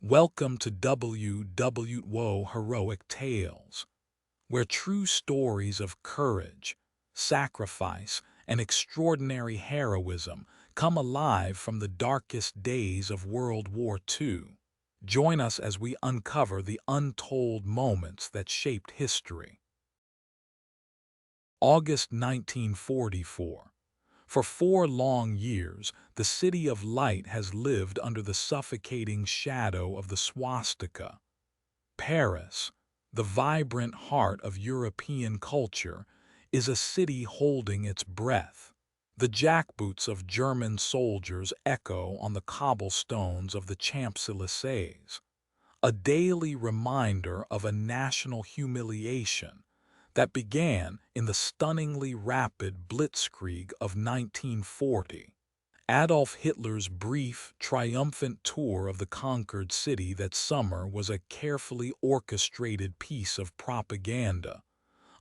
Welcome to WW2 Heroic Tales, where true stories of courage, sacrifice, and extraordinary heroism come alive from the darkest days of World War II. Join us as we uncover the untold moments that shaped history. August 1944. For 4 long years, the City of Light has lived under the suffocating shadow of the swastika. Paris, the vibrant heart of European culture, is a city holding its breath. The jackboots of German soldiers echo on the cobblestones of the Champs-Élysées, a daily reminder of a national humiliation that began in the stunningly rapid blitzkrieg of 1940. Adolf Hitler's brief, triumphant tour of the conquered city that summer was a carefully orchestrated piece of propaganda,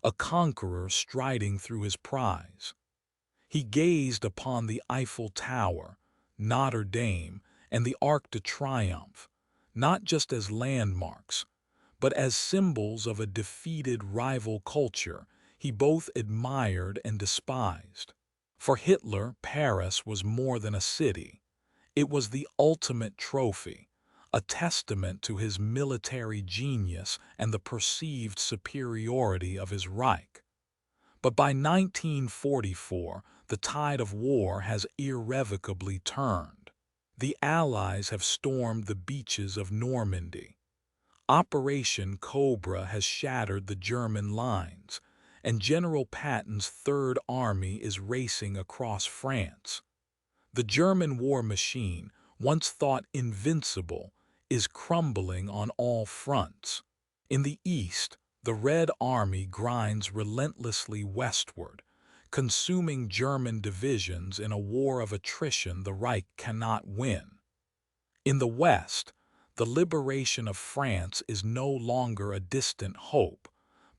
a conqueror striding through his prize. He gazed upon the Eiffel Tower, Notre Dame, and the Arc de Triomphe, not just as landmarks, but as symbols of a defeated rival culture he both admired and despised. For Hitler, Paris was more than a city. It was the ultimate trophy, a testament to his military genius and the perceived superiority of his Reich. But by 1944, the tide of war has irrevocably turned. The Allies have stormed the beaches of Normandy. Operation Cobra has shattered the German lines, and General Patton's Third Army is racing across France. The German war machine, once thought invincible, is crumbling on all fronts. In the east, the Red Army grinds relentlessly westward, consuming German divisions in a war of attrition the Reich cannot win. In the west, the liberation of France is no longer a distant hope,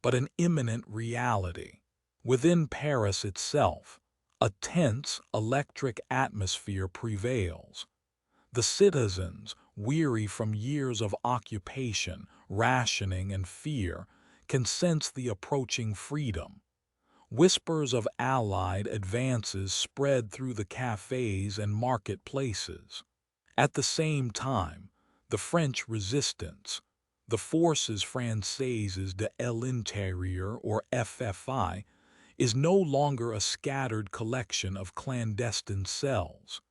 but an imminent reality. Within Paris itself, a tense, electric atmosphere prevails. The citizens, weary from years of occupation, rationing, and fear, can sense the approaching freedom. Whispers of Allied advances spread through the cafes and marketplaces. At the same time, the French resistance, the Forces Françaises de l'Intérieur or FFI, is no longer a scattered collection of clandestine cells.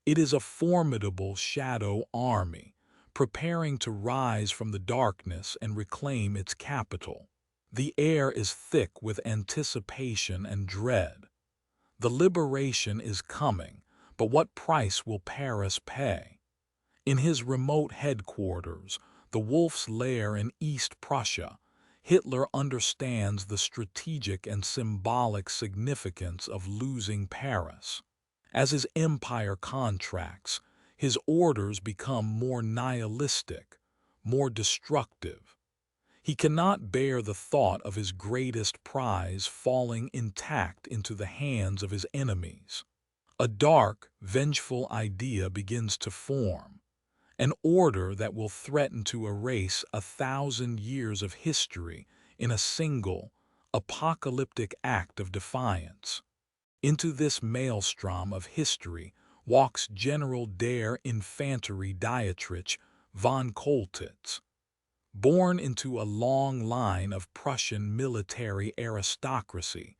It is a formidable shadow army, preparing to rise from the darkness and reclaim its capital. The air is thick with anticipation and dread. The liberation is coming, but what price will Paris pay? In his remote headquarters, the Wolf's Lair in East Prussia, Hitler understands the strategic and symbolic significance of losing Paris. As his empire contracts, his orders become more nihilistic, more destructive. He cannot bear the thought of his greatest prize falling intact into the hands of his enemies. A dark, vengeful idea begins to form, an order that will threaten to erase 1,000 years of history in a single, apocalyptic act of defiance. Into this maelstrom of history walks General der Infanterie Dietrich von Choltitz. Born into a long line of Prussian military aristocracy,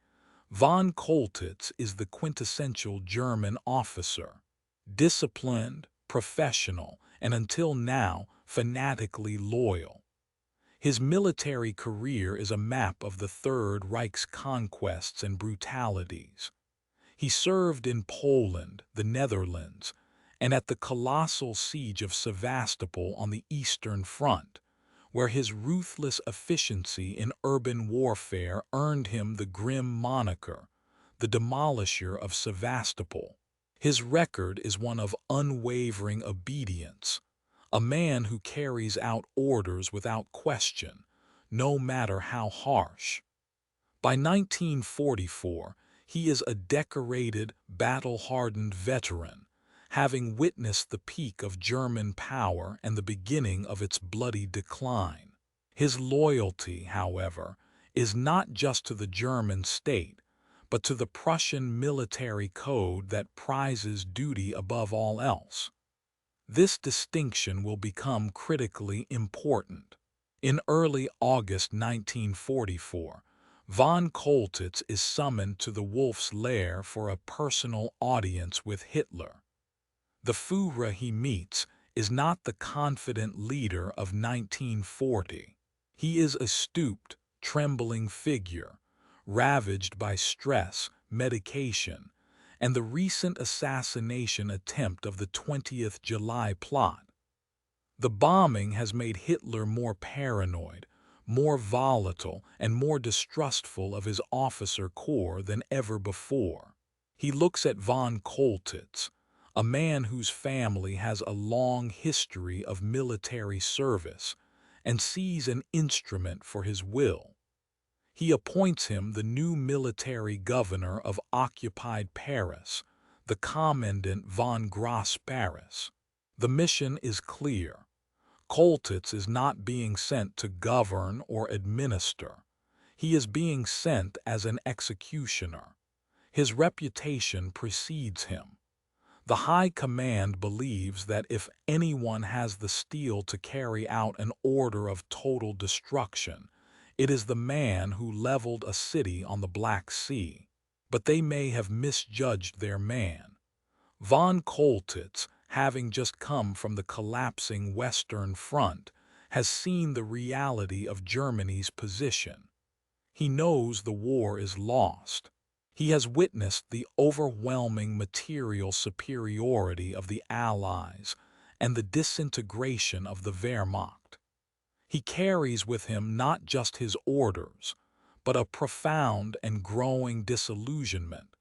von Choltitz is the quintessential German officer. Disciplined, professional, and until now, fanatically loyal. His military career is a map of the Third Reich's conquests and brutalities. He served in Poland, the Netherlands, and at the colossal siege of Sevastopol on the Eastern Front, where his ruthless efficiency in urban warfare earned him the grim moniker, the demolisher of Sevastopol. His record is one of unwavering obedience, a man who carries out orders without question, no matter how harsh. By 1944, he is a decorated, battle-hardened veteran, having witnessed the peak of German power and the beginning of its bloody decline. His loyalty, however, is not just to the German state, but to the Prussian military code that prizes duty above all else. This distinction will become critically important. In early August 1944, von Choltitz is summoned to the Wolf's Lair for a personal audience with Hitler. The Führer he meets is not the confident leader of 1940. He is a stooped, trembling figure, ravaged by stress, medication, and the recent assassination attempt of the 20th July plot. The bombing has made Hitler more paranoid, more volatile, and more distrustful of his officer corps than ever before. He looks at von Choltitz, a man whose family has a long history of military service, and sees an instrument for his will. He appoints him the new military governor of occupied Paris, the Commandant von Gross-Paris. The mission is clear. Choltitz is not being sent to govern or administer. He is being sent as an executioner. His reputation precedes him. The High Command believes that if anyone has the steel to carry out an order of total destruction, it is the man who leveled a city on the Black Sea. But they may have misjudged their man. Von Choltitz, having just come from the collapsing Western Front, has seen the reality of Germany's position. He knows the war is lost. He has witnessed the overwhelming material superiority of the Allies and the disintegration of the Wehrmacht. He carries with him not just his orders, but a profound and growing disillusionment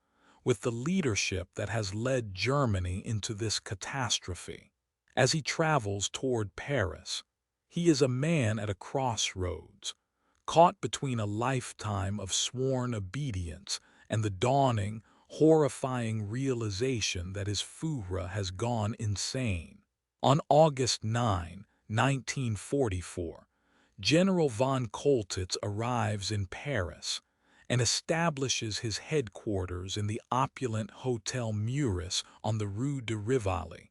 with the leadership that has led Germany into this catastrophe. As he travels toward Paris, he is a man at a crossroads, caught between a lifetime of sworn obedience and the dawning, horrifying realization that his Führer has gone insane. On August 9, 1944, General von Choltitz arrives in Paris and establishes his headquarters in the opulent Hotel Muris on the Rue de Rivoli,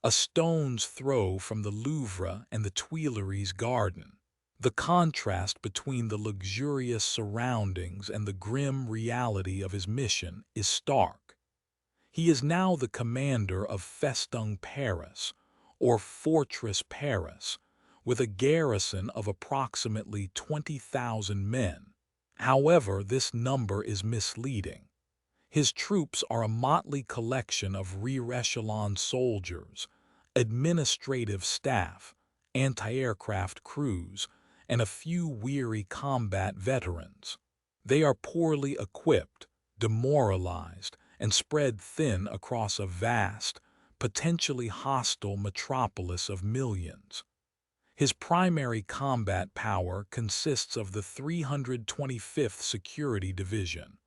a stone's throw from the Louvre and the Tuileries garden. The contrast between the luxurious surroundings and the grim reality of his mission is stark. He is now the commander of Festung Paris, or Fortress Paris, with a garrison of approximately 20,000 men. However, this number is misleading. His troops are a motley collection of rear-echelon soldiers, administrative staff, anti-aircraft crews, and a few weary combat veterans. They are poorly equipped, demoralized, and spread thin across a vast, potentially hostile metropolis of millions. His primary combat power consists of the 325th Security Division,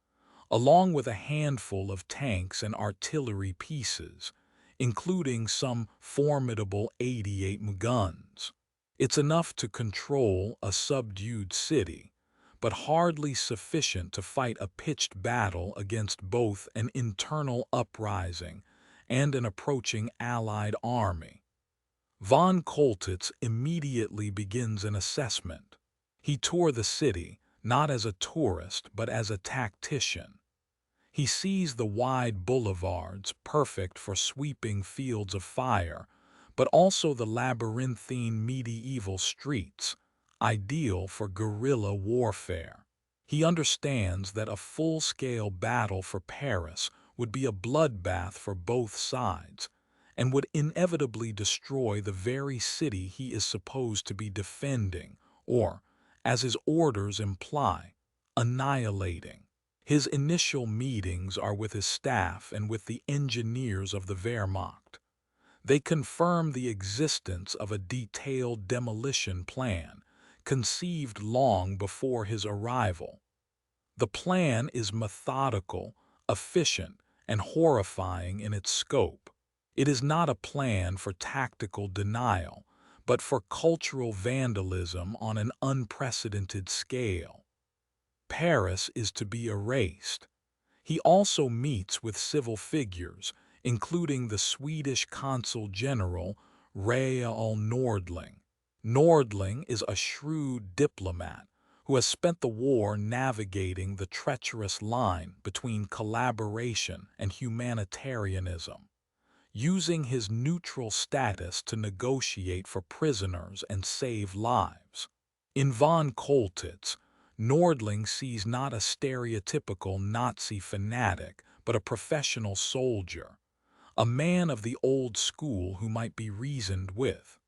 along with a handful of tanks and artillery pieces, including some formidable 88 guns. It's enough to control a subdued city, but hardly sufficient to fight a pitched battle against both an internal uprising and an approaching Allied army. Von Choltitz immediately begins an assessment. He toured the city, not as a tourist, but as a tactician. He sees the wide boulevards, perfect for sweeping fields of fire, but also the labyrinthine medieval streets, ideal for guerrilla warfare. He understands that a full-scale battle for Paris would be a bloodbath for both sides, and would inevitably destroy the very city he is supposed to be defending, or, as his orders imply, annihilating. His initial meetings are with his staff and with the engineers of the Wehrmacht. They confirm the existence of a detailed demolition plan, conceived long before his arrival. The plan is methodical, efficient, and horrifying in its scope. It is not a plan for tactical denial, but for cultural vandalism on an unprecedented scale. Paris is to be erased. He also meets with civil figures, including the Swedish consul general Raoul Nordling. Nordling is a shrewd diplomat who has spent the war navigating the treacherous line between collaboration and humanitarianism, using his neutral status to negotiate for prisoners and save lives. In von Choltitz, Nordling sees not a stereotypical Nazi fanatic, but a professional soldier, a man of the old school who might be reasoned with.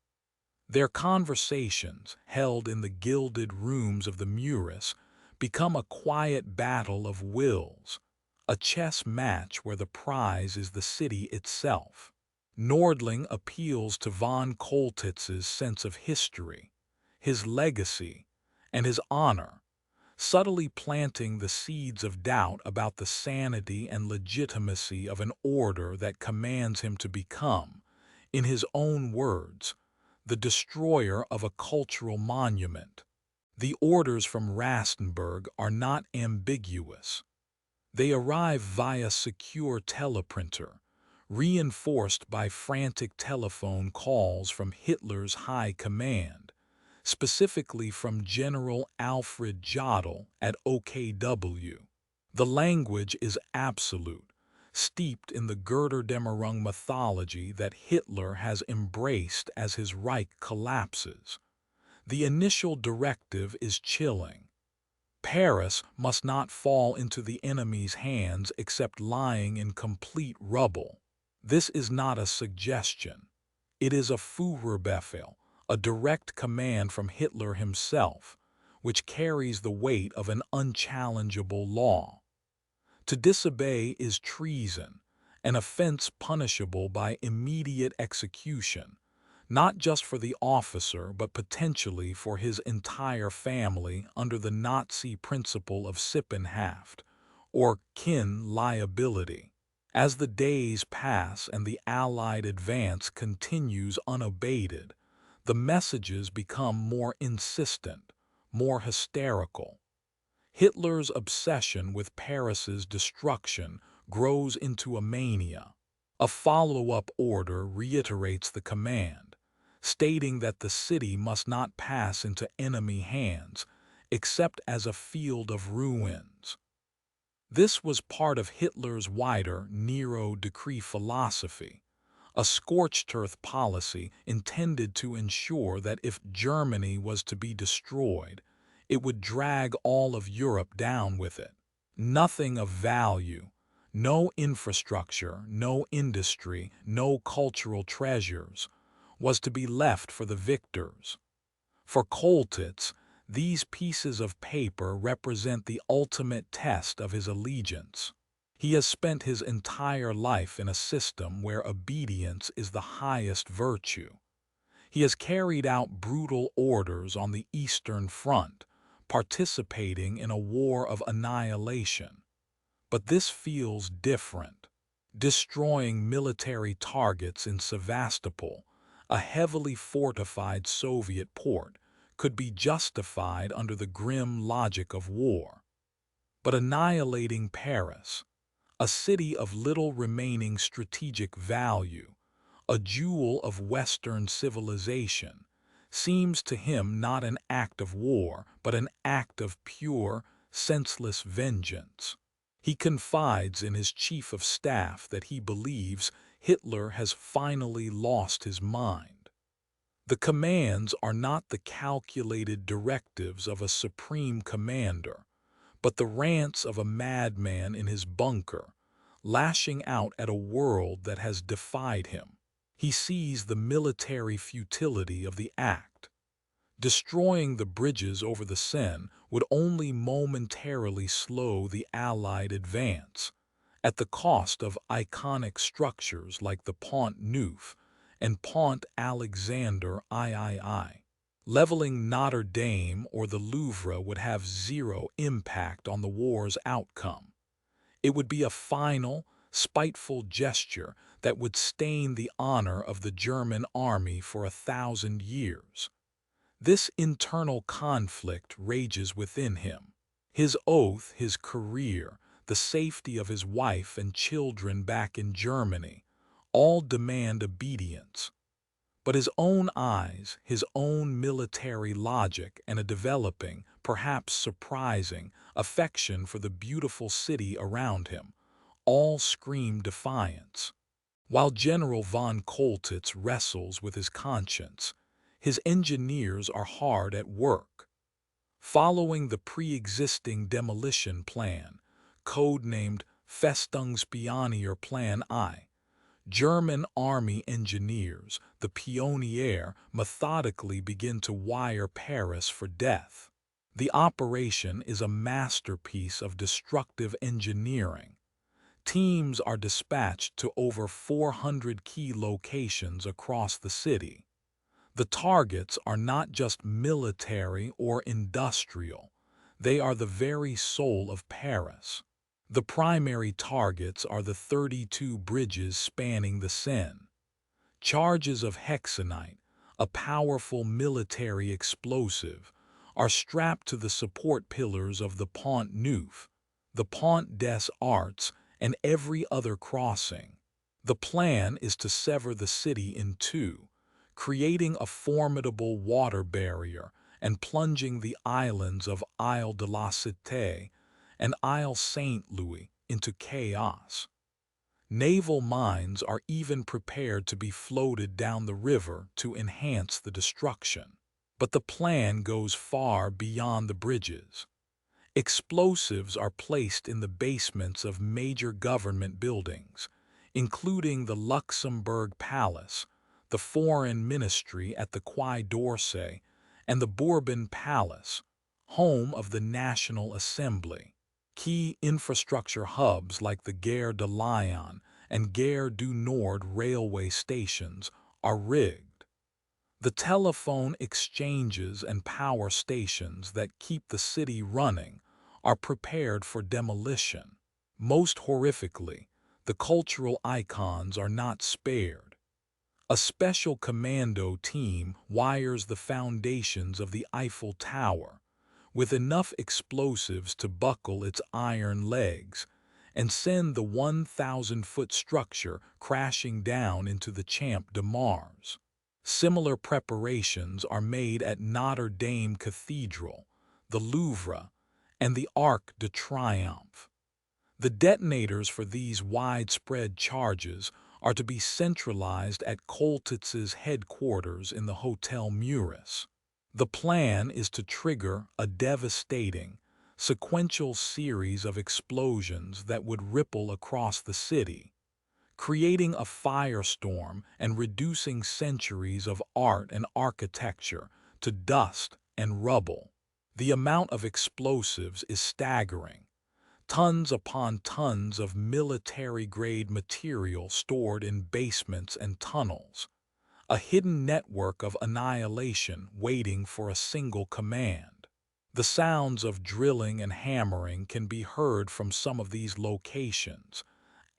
Their conversations, held in the gilded rooms of the Muris, become a quiet battle of wills, a chess match where the prize is the city itself. Nordling appeals to von Choltitz's sense of history, his legacy, and his honor, subtly planting the seeds of doubt about the sanity and legitimacy of an order that commands him to become, in his own words, the destroyer of a cultural monument. The orders from Rastenburg are not ambiguous. They arrive via secure teleprinter, reinforced by frantic telephone calls from Hitler's high command, specifically from General Alfred Jodl at OKW. The language is absolute, steeped in the Götterdämmerung mythology that Hitler has embraced as his Reich collapses. The initial directive is chilling. Paris must not fall into the enemy's hands except lying in complete rubble. This is not a suggestion. It is a Führerbefehl, a direct command from Hitler himself, which carries the weight of an unchallengeable law. To disobey is treason, an offense punishable by immediate execution, not just for the officer but potentially for his entire family under the Nazi principle of Sippenhaft, or kin liability. As the days pass and the Allied advance continues unabated, the messages become more insistent, more hysterical. Hitler's obsession with Paris's destruction grows into a mania. A follow-up order reiterates the command, stating that the city must not pass into enemy hands, except as a field of ruins. This was part of Hitler's wider Nero decree philosophy, a scorched earth policy intended to ensure that if Germany was to be destroyed, it would drag all of Europe down with it. Nothing of value, no infrastructure, no industry, no cultural treasures, was to be left for the victors. For Choltitz, these pieces of paper represent the ultimate test of his allegiance. He has spent his entire life in a system where obedience is the highest virtue. He has carried out brutal orders on the Eastern Front, participating in a war of annihilation. But this feels different. Destroying military targets in Sevastopol, a heavily fortified Soviet port, could be justified under the grim logic of war. But annihilating Paris, a city of little remaining strategic value, a jewel of Western civilization, seems to him not an act of war, but an act of pure, senseless vengeance. He confides in his chief of staff that he believes Hitler has finally lost his mind. The commands are not the calculated directives of a supreme commander, but the rants of a madman in his bunker, lashing out at a world that has defied him. He sees the military futility of the act. Destroying the bridges over the Seine would only momentarily slow the Allied advance, at the cost of iconic structures like the Pont Neuf and Pont Alexander III. Leveling Notre Dame or the Louvre would have zero impact on the war's outcome. It would be a final, spiteful gesture that would stain the honor of the German army for 1,000 years. This internal conflict rages within him. His oath, his career, the safety of his wife and children back in Germany, all demand obedience. But his own eyes, his own military logic, and a developing, perhaps surprising, affection for the beautiful city around him, all scream defiance. While General von Choltitz wrestles with his conscience, his engineers are hard at work. Following the pre-existing demolition plan, codenamed Festungspionier Plan I, German army engineers, the Pionier, methodically begin to wire Paris for death. The operation is a masterpiece of destructive engineering. Teams are dispatched to over 400 key locations across the city. The targets are not just military or industrial. They are the very soul of Paris. The primary targets are the 32 bridges spanning the Seine. Charges of hexanite, a powerful military explosive, are strapped to the support pillars of the Pont Neuf, the Pont des Arts, and every other crossing. The plan is to sever the city in two, creating a formidable water barrier and plunging the islands of Isle de la Cité and Isle Saint-Louis into chaos. Naval mines are even prepared to be floated down the river to enhance the destruction. But the plan goes far beyond the bridges. Explosives are placed in the basements of major government buildings, including the Luxembourg Palace, the Foreign Ministry at the Quai d'Orsay, and the Bourbon Palace, home of the National Assembly. Key infrastructure hubs like the Gare de Lyon and Gare du Nord railway stations are rigged. The telephone exchanges and power stations that keep the city running are prepared for demolition. Most horrifically, the cultural icons are not spared. A special commando team wires the foundations of the Eiffel Tower with enough explosives to buckle its iron legs and send the 1,000-foot structure crashing down into the Champ de Mars. Similar preparations are made at Notre Dame Cathedral, the Louvre, and the Arc de Triomphe. The detonators for these widespread charges are to be centralized at Choltitz's headquarters in the Hotel Muris. The plan is to trigger a devastating, sequential series of explosions that would ripple across the city, creating a firestorm and reducing centuries of art and architecture to dust and rubble. The amount of explosives is staggering. Tons upon tons of military-grade material stored in basements and tunnels. A hidden network of annihilation waiting for a single command. The sounds of drilling and hammering can be heard from some of these locations,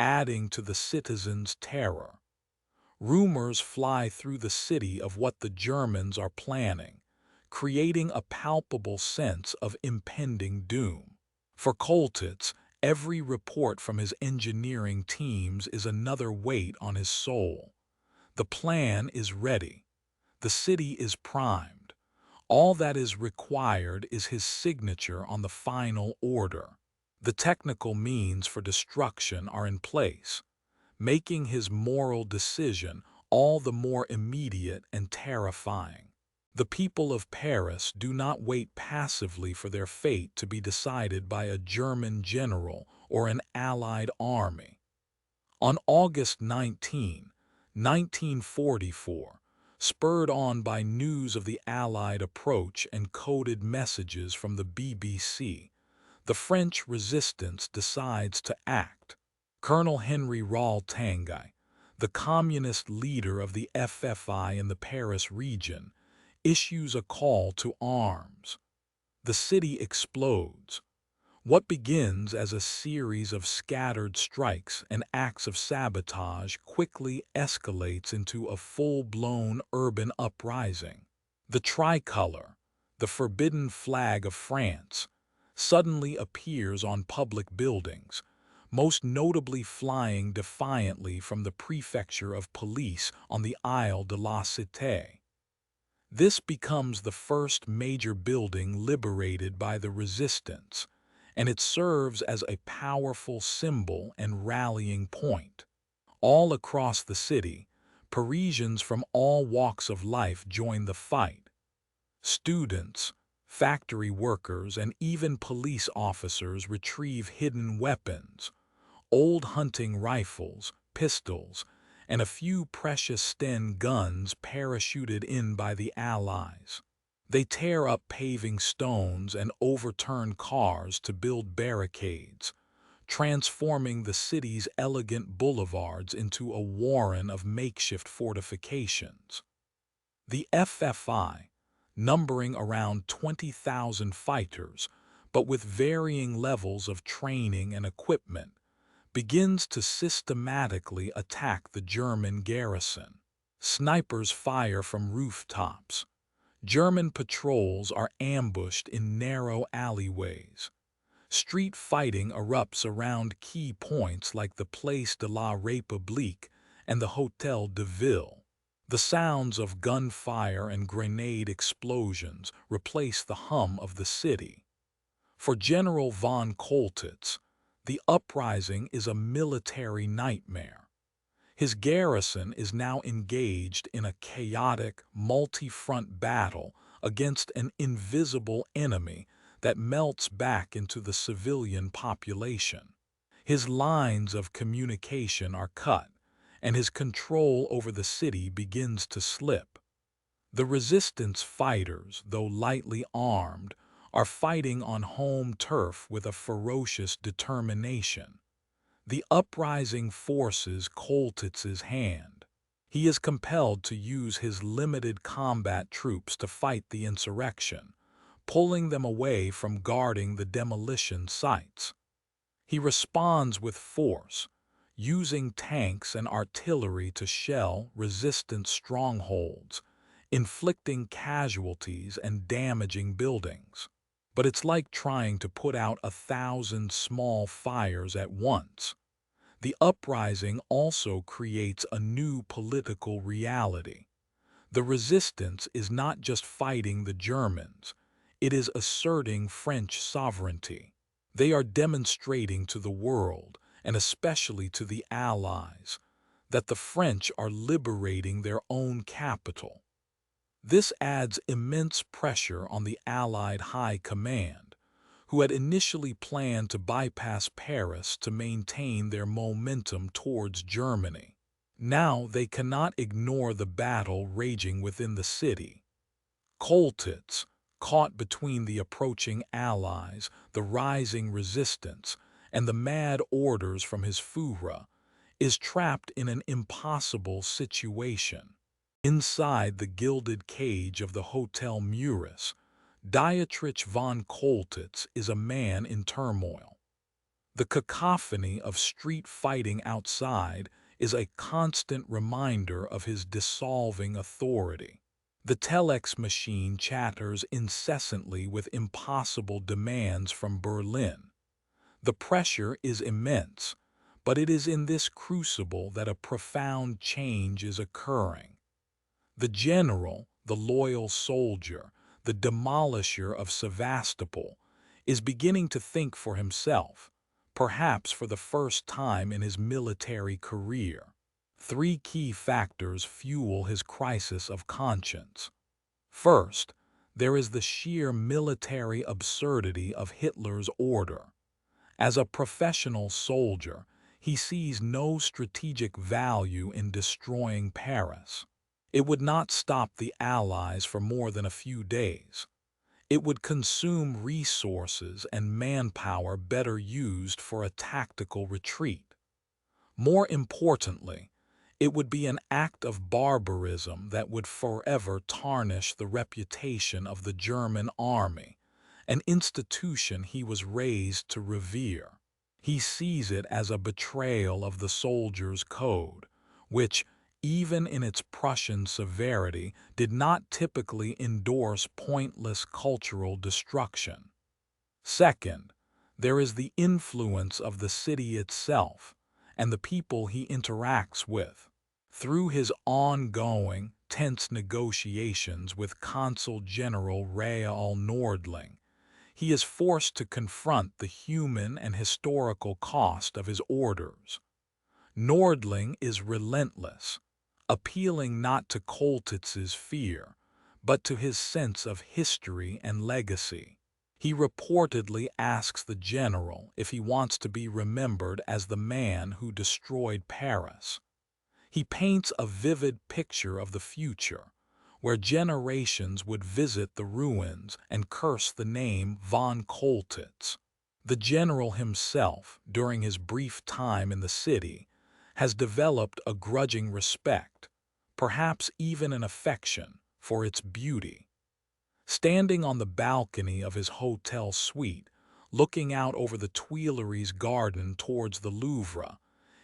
adding to the citizens' terror. Rumors fly through the city of what the Germans are planning, creating a palpable sense of impending doom. For Choltitz, every report from his engineering teams is another weight on his soul. The plan is ready. The city is primed. All that is required is his signature on the final order. The technical means for destruction are in place, making his moral decision all the more immediate and terrifying. The people of Paris do not wait passively for their fate to be decided by a German general or an Allied army. On August 19, 1944, spurred on by news of the Allied approach and coded messages from the BBC, the French resistance decides to act. Colonel Henry Rahl Tanguy, the communist leader of the FFI in the Paris region, issues a call to arms. The city explodes. What begins as a series of scattered strikes and acts of sabotage quickly escalates into a full-blown urban uprising. The tricolor, the forbidden flag of France, suddenly appears on public buildings, most notably flying defiantly from the prefecture of police on the Isle de la Cité. This becomes the first major building liberated by the resistance, and it serves as a powerful symbol and rallying point. All across the city, Parisians from all walks of life join the fight. Students, factory workers, and even police officers retrieve hidden weapons, old hunting rifles, pistols, and a few precious Sten guns parachuted in by the Allies. They tear up paving stones and overturn cars to build barricades, transforming the city's elegant boulevards into a warren of makeshift fortifications. The FFI, numbering around 20,000 fighters, but with varying levels of training and equipment, begins to systematically attack the German garrison. Snipers fire from rooftops. German patrols are ambushed in narrow alleyways. Street fighting erupts around key points like the Place de la République and the Hôtel de Ville. The sounds of gunfire and grenade explosions replace the hum of the city. For General von Choltitz, the uprising is a military nightmare. His garrison is now engaged in a chaotic, multi-front battle against an invisible enemy that melts back into the civilian population. His lines of communication are cut, and his control over the city begins to slip. The resistance fighters, though lightly armed, are fighting on home turf with a ferocious determination. The uprising forces Choltitz's hand. He is compelled to use his limited combat troops to fight the insurrection, pulling them away from guarding the demolition sites. He responds with force, using tanks and artillery to shell resistance strongholds, inflicting casualties and damaging buildings. But it's like trying to put out 1,000 small fires at once. The uprising also creates a new political reality. The resistance is not just fighting the Germans, it is asserting French sovereignty. They are demonstrating to the world, and especially to the Allies, that the French are liberating their own capital. This adds immense pressure on the Allied High Command, who had initially planned to bypass Paris to maintain their momentum towards Germany. Now they cannot ignore the battle raging within the city. Choltitz, caught between the approaching Allies, the rising resistance, and the mad orders from his Führer, is trapped in an impossible situation. Inside the gilded cage of the Hotel Muris, Dietrich von Choltitz is a man in turmoil. The cacophony of street fighting outside is a constant reminder of his dissolving authority. The telex machine chatters incessantly with impossible demands from Berlin. The pressure is immense, but it is in this crucible that a profound change is occurring. The general, the loyal soldier, the demolisher of Sevastopol, is beginning to think for himself, perhaps for the first time in his military career. Three key factors fuel his crisis of conscience. First, there is the sheer military absurdity of Hitler's order. As a professional soldier, he sees no strategic value in destroying Paris. It would not stop the Allies for more than a few days. It would consume resources and manpower better used for a tactical retreat. More importantly, it would be an act of barbarism that would forever tarnish the reputation of the German army an institution he was raised to revere. He sees it as a betrayal of the soldier's code, which, even in its Prussian severity, did not typically endorse pointless cultural destruction. Second, there is the influence of the city itself and the people he interacts with. Through his ongoing, tense negotiations with Consul General Raoul Nordling, he is forced to confront the human and historical cost of his orders. Nordling is relentless, appealing not to Choltitz's fear, but to his sense of history and legacy. He reportedly asks the general if he wants to be remembered as the man who destroyed Paris. He paints a vivid picture of the future, where generations would visit the ruins and curse the name von Choltitz. The general himself, during his brief time in the city, has developed a grudging respect, perhaps even an affection, for its beauty. Standing on the balcony of his hotel suite, looking out over the Tuileries garden towards the Louvre,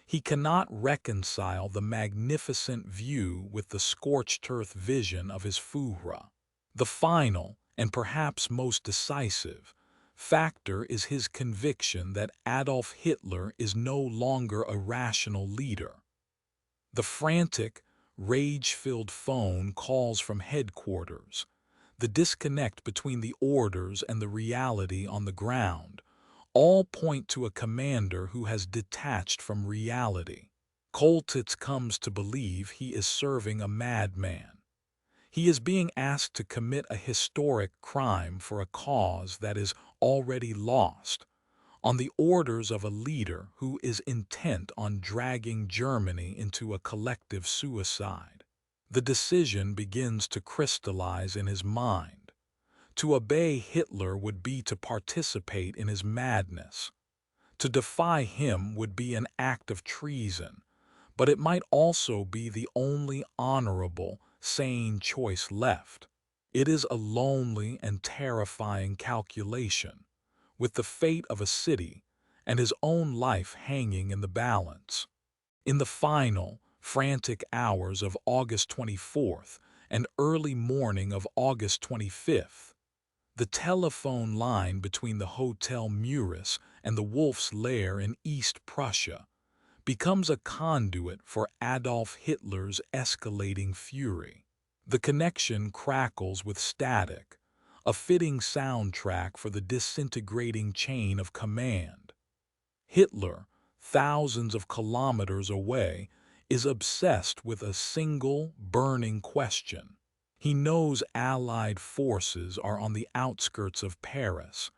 he cannot reconcile the magnificent view with the scorched earth vision of his Fouhra. The final, and perhaps most decisive, factor is his conviction that Adolf Hitler is no longer a rational leader. The frantic, rage-filled phone calls from headquarters, the disconnect between the orders and the reality on the ground, all point to a commander who has detached from reality. Choltitz comes to believe he is serving a madman. He is being asked to commit a historic crime for a cause that is already lost, on the orders of a leader who is intent on dragging Germany into a collective suicide. The decision begins to crystallize in his mind. To obey Hitler would be to participate in his madness. To defy him would be an act of treason, but it might also be the only honorable, sane choice left. It is a lonely and terrifying calculation, with the fate of a city and his own life hanging in the balance. In the final, frantic hours of August 24th and early morning of August 25th, the telephone line between the Hotel Muris and the Wolf's Lair in East Prussia becomes a conduit for Adolf Hitler's escalating fury. The connection crackles with static, a fitting soundtrack for the disintegrating chain of command. Hitler, thousands of kilometers away, is obsessed with a single burning question. He knows Allied forces are on the outskirts of Paris,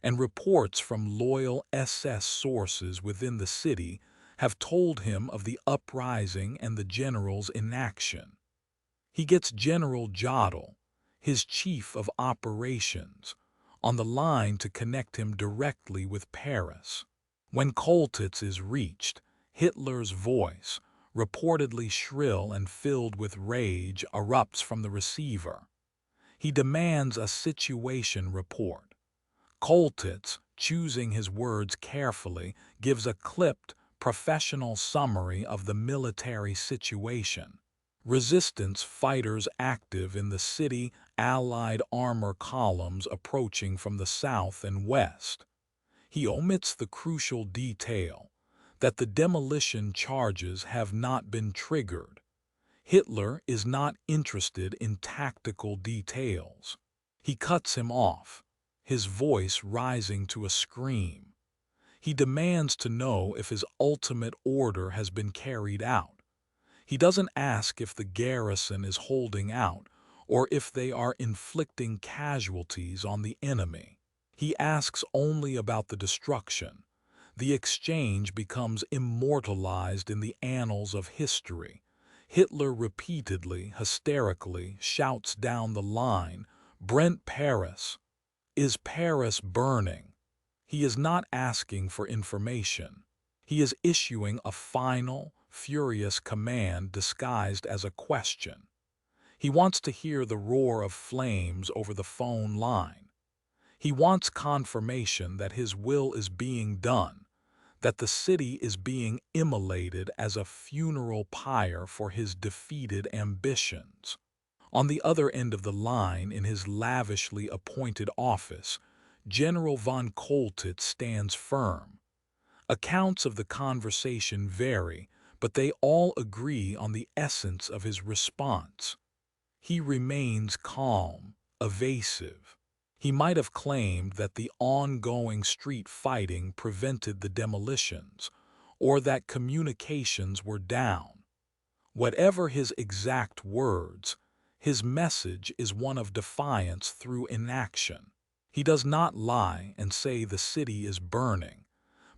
and reports from loyal SS sources within the city have told him of the uprising and the general's inaction. He gets General Jodl, his chief of operations, on the line to connect him directly with Paris. When Choltitz is reached, Hitler's voice, reportedly shrill and filled with rage, erupts from the receiver. He demands a situation report. Choltitz, choosing his words carefully, gives a clipped, professional summary of the military situation. Resistance fighters active in the city, Allied armor columns approaching from the south and west. He omits the crucial detail that the demolition charges have not been triggered. Hitler is not interested in tactical details. He cuts him off, his voice rising to a scream. He demands to know if his ultimate order has been carried out. He doesn't ask if the garrison is holding out or if they are inflicting casualties on the enemy. He asks only about the destruction. The exchange becomes immortalized in the annals of history. Hitler repeatedly, hysterically shouts down the line, "Brent Paris! Is Paris burning?" He is not asking for information. He is issuing a final, furious command disguised as a question. He wants to hear the roar of flames over the phone line. He wants confirmation that his will is being done, that the city is being immolated as a funeral pyre for his defeated ambitions. On the other end of the line, in his lavishly appointed office, General von Choltitz stands firm. Accounts of the conversation vary, but they all agree on the essence of his response. He remains calm, evasive. He might have claimed that the ongoing street fighting prevented the demolitions, or that communications were down. Whatever his exact words, his message is one of defiance through inaction. He does not lie and say the city is burning,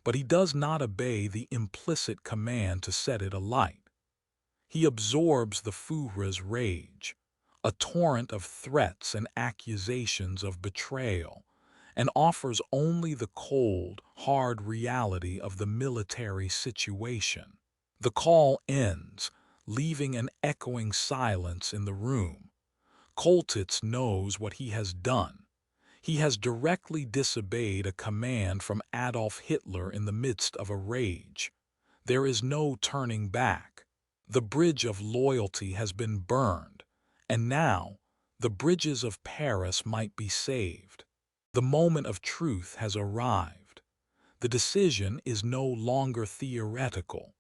but he does not obey the implicit command to set it alight. He absorbs the Führer's rage, a torrent of threats and accusations of betrayal, and offers only the cold, hard reality of the military situation. The call ends, leaving an echoing silence in the room. Choltitz knows what he has done. He has directly disobeyed a command from Adolf Hitler in the midst of a rage. There is no turning back. The bridge of loyalty has been burned, and now the bridges of Paris might be saved. The moment of truth has arrived. The decision is no longer theoretical.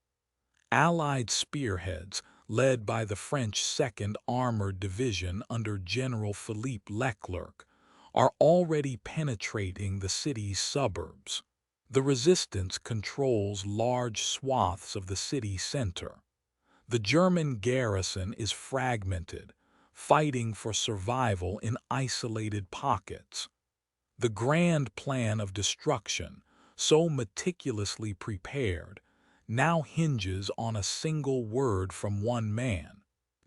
Allied spearheads, led by the French 2nd Armored Division under General Philippe Leclerc, are already penetrating the city's suburbs. The resistance controls large swaths of the city center. The German garrison is fragmented, fighting for survival in isolated pockets. The grand plan of destruction, so meticulously prepared, now hinges on a single word from one man.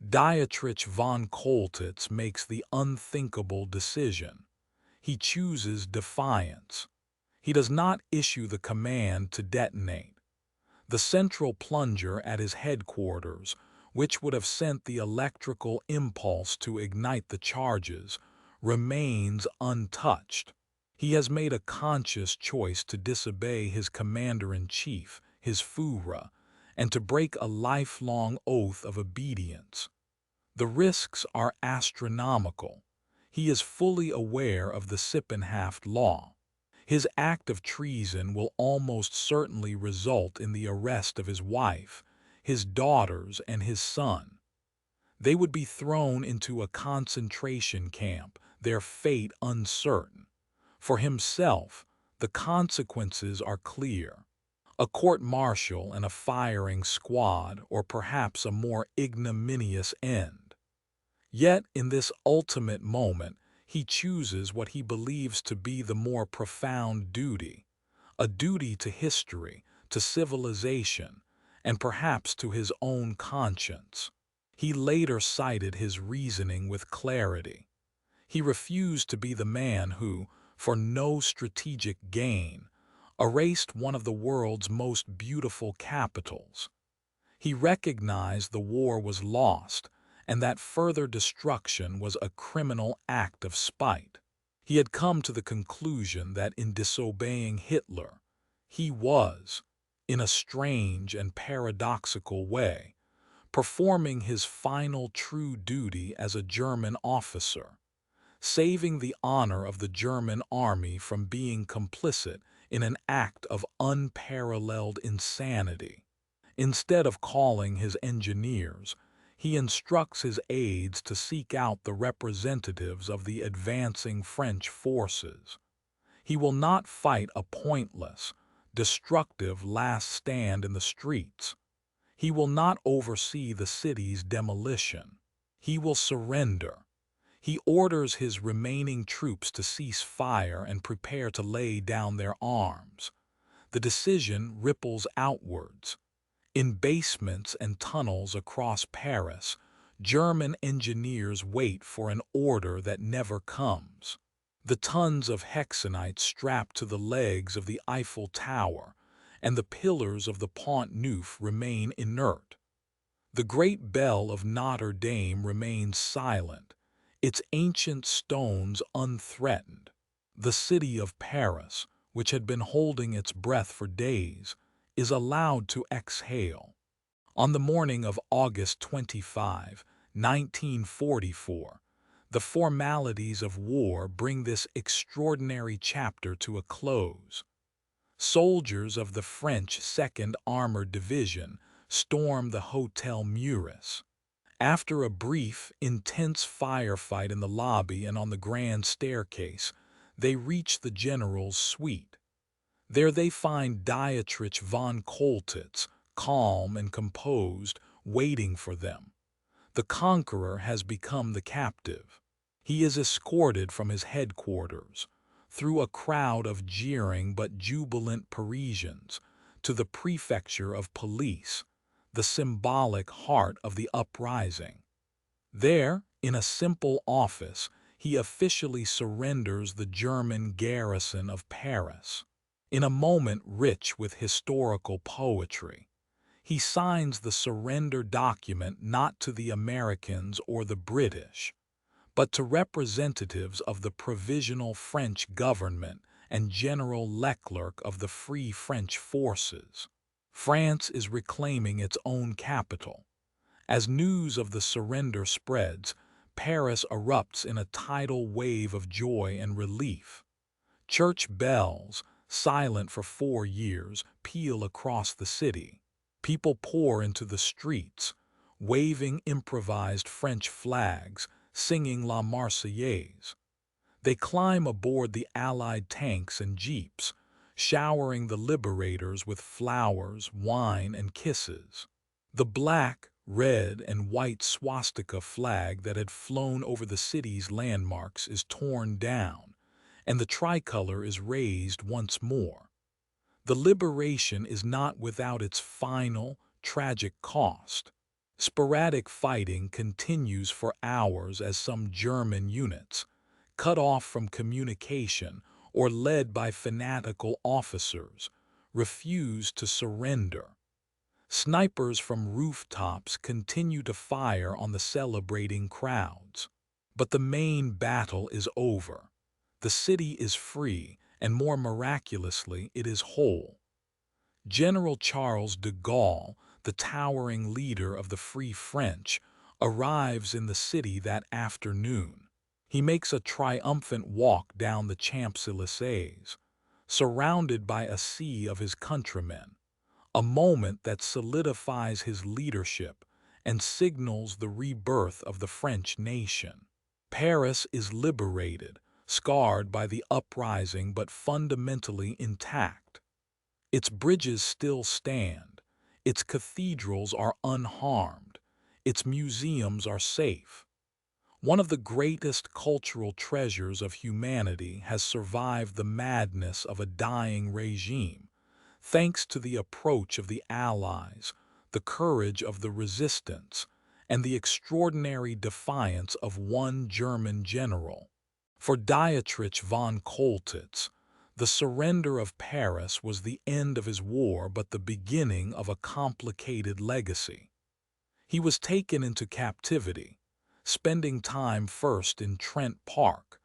Dietrich von Choltitz makes the unthinkable decision. He chooses defiance. He does not issue the command to detonate. The central plunger at his headquarters, which would have sent the electrical impulse to ignite the charges, remains untouched. He has made a conscious choice to disobey his commander-in-chief, his Führer, and to break a lifelong oath of obedience. The risks are astronomical. He is fully aware of the Sippenhaft law. His act of treason will almost certainly result in the arrest of his wife, his daughters, and his son. They would be thrown into a concentration camp, their fate uncertain. For himself, the consequences are clear. A court-martial and a firing squad, or perhaps a more ignominious end. Yet, in this ultimate moment, he chooses what he believes to be the more profound duty, a duty to history, to civilization, and perhaps to his own conscience. He later cited his reasoning with clarity. He refused to be the man who, for no strategic gain, erased one of the world's most beautiful capitals. He recognized the war was lost, and that further destruction was a criminal act of spite. He had come to the conclusion that in disobeying Hitler, he was, in a strange and paradoxical way, performing his final true duty as a German officer, saving the honor of the German army from being complicit in an act of unparalleled insanity. Instead of calling his engineers, he instructs his aides to seek out the representatives of the advancing French forces. He will not fight a pointless, destructive last stand in the streets. He will not oversee the city's demolition. He will surrender. He orders his remaining troops to cease fire and prepare to lay down their arms. The decision ripples outwards. In basements and tunnels across Paris, German engineers wait for an order that never comes. The tons of hexenite strapped to the legs of the Eiffel Tower and the pillars of the Pont Neuf remain inert. The great bell of Notre Dame remains silent, its ancient stones unthreatened. The city of Paris, which had been holding its breath for days, is allowed to exhale. On the morning of August 25, 1944, the formalities of war bring this extraordinary chapter to a close. Soldiers of the French 2nd Armored Division storm the Hotel Muris. After a brief, intense firefight in the lobby and on the grand staircase, they reach the general's suite. There they find Dietrich von Choltitz, calm and composed, waiting for them. The conqueror has become the captive. He is escorted from his headquarters, through a crowd of jeering but jubilant Parisians, to the prefecture of police, the symbolic heart of the uprising. There, in a simple office, he officially surrenders the German garrison of Paris. In a moment rich with historical poetry, he signs the surrender document not to the Americans or the British, but to representatives of the Provisional French government and General Leclerc of the Free French forces. France is reclaiming its own capital. As news of the surrender spreads, Paris erupts in a tidal wave of joy and relief. Church bells, silent for 4 years, peal across the city. People pour into the streets, waving improvised French flags, singing La Marseillaise. They climb aboard the Allied tanks and jeeps, showering the liberators with flowers, wine, and kisses. The black, red, and white swastika flag that had flown over the city's landmarks is torn down, and the tricolor is raised once more. The liberation is not without its final, tragic cost. Sporadic fighting continues for hours as some German units, cut off from communication or led by fanatical officers, refuse to surrender. Snipers from rooftops continue to fire on the celebrating crowds. But the main battle is over. The city is free, and more miraculously, it is whole. General Charles de Gaulle, the towering leader of the Free French, arrives in the city that afternoon. He makes a triumphant walk down the Champs-Élysées, surrounded by a sea of his countrymen, a moment that solidifies his leadership and signals the rebirth of the French nation. Paris is liberated, scarred by the uprising but fundamentally intact. Its bridges still stand, its cathedrals are unharmed, its museums are safe. One of the greatest cultural treasures of humanity has survived the madness of a dying regime, thanks to the approach of the Allies, the courage of the resistance, and the extraordinary defiance of one German general. For Dietrich von Choltitz, the surrender of Paris was the end of his war but the beginning of a complicated legacy. He was taken into captivity, spending time first in Trent Park,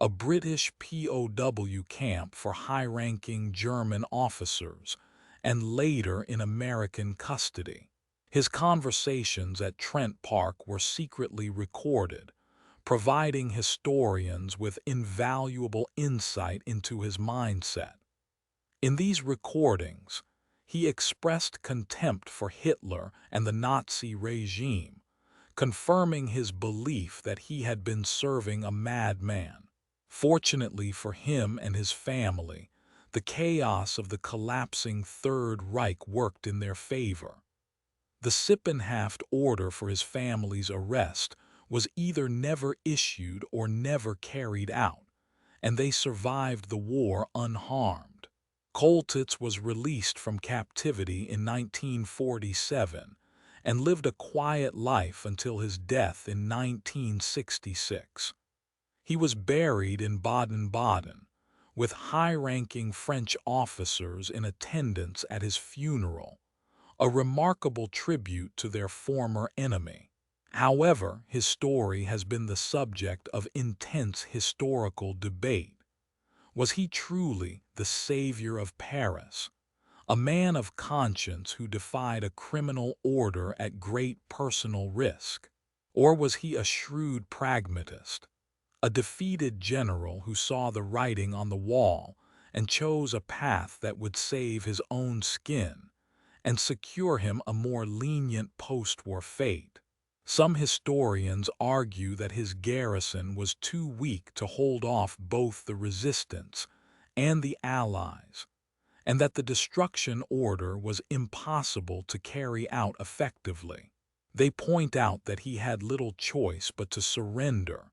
a British POW camp for high-ranking German officers, and later in American custody. His conversations at Trent Park were secretly recorded, providing historians with invaluable insight into his mindset. In these recordings, he expressed contempt for Hitler and the Nazi regime, confirming his belief that he had been serving a madman. Fortunately for him and his family, the chaos of the collapsing Third Reich worked in their favor. The Sippenhaft order for his family's arrest was either never issued or never carried out, and they survived the war unharmed. Choltitz was released from captivity in 1947 and lived a quiet life until his death in 1966. He was buried in Baden-Baden, with high-ranking French officers in attendance at his funeral, a remarkable tribute to their former enemy. However, his story has been the subject of intense historical debate. Was he truly the savior of Paris, a man of conscience who defied a criminal order at great personal risk? Or was he a shrewd pragmatist, a defeated general who saw the writing on the wall and chose a path that would save his own skin and secure him a more lenient post-war fate? Some historians argue that his garrison was too weak to hold off both the resistance and the Allies, and that the destruction order was impossible to carry out effectively. They point out that he had little choice but to surrender,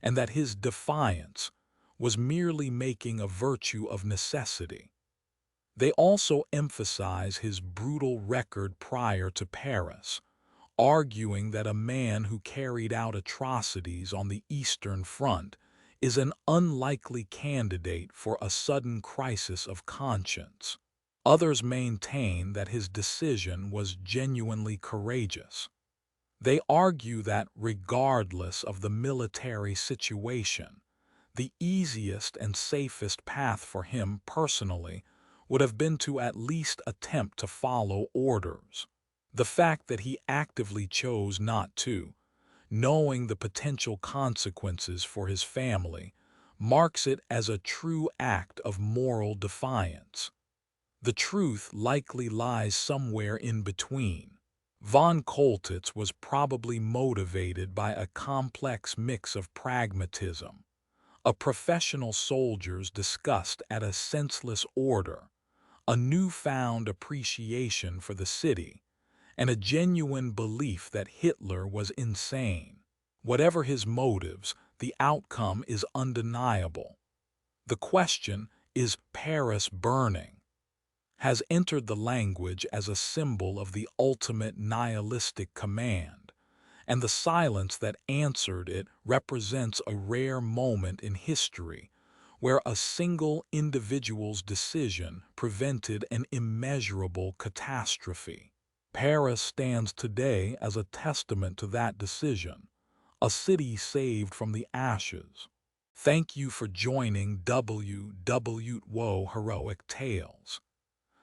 and that his defiance was merely making a virtue of necessity. They also emphasize his brutal record prior to Paris, arguing that a man who carried out atrocities on the Eastern Front is an unlikely candidate for a sudden crisis of conscience. Others maintain that his decision was genuinely courageous. They argue that, regardless of the military situation, the easiest and safest path for him personally would have been to at least attempt to follow orders. The fact that he actively chose not to, knowing the potential consequences for his family, marks it as a true act of moral defiance. The truth likely lies somewhere in between. Von Choltitz was probably motivated by a complex mix of pragmatism, a professional soldier's disgust at a senseless order, a newfound appreciation for the city, and a genuine belief that Hitler was insane. Whatever his motives, the outcome is undeniable. The question, is Paris burning, has entered the language as a symbol of the ultimate nihilistic command, and the silence that answered it represents a rare moment in history where a single individual's decision prevented an immeasurable catastrophe. Paris stands today as a testament to that decision, a city saved from the ashes. Thank you for joining WW2 Heroic Tales.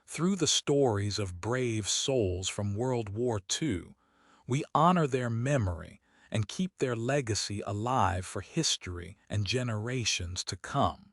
Through the stories of brave souls from World War II, we honor their memory and keep their legacy alive for history and generations to come.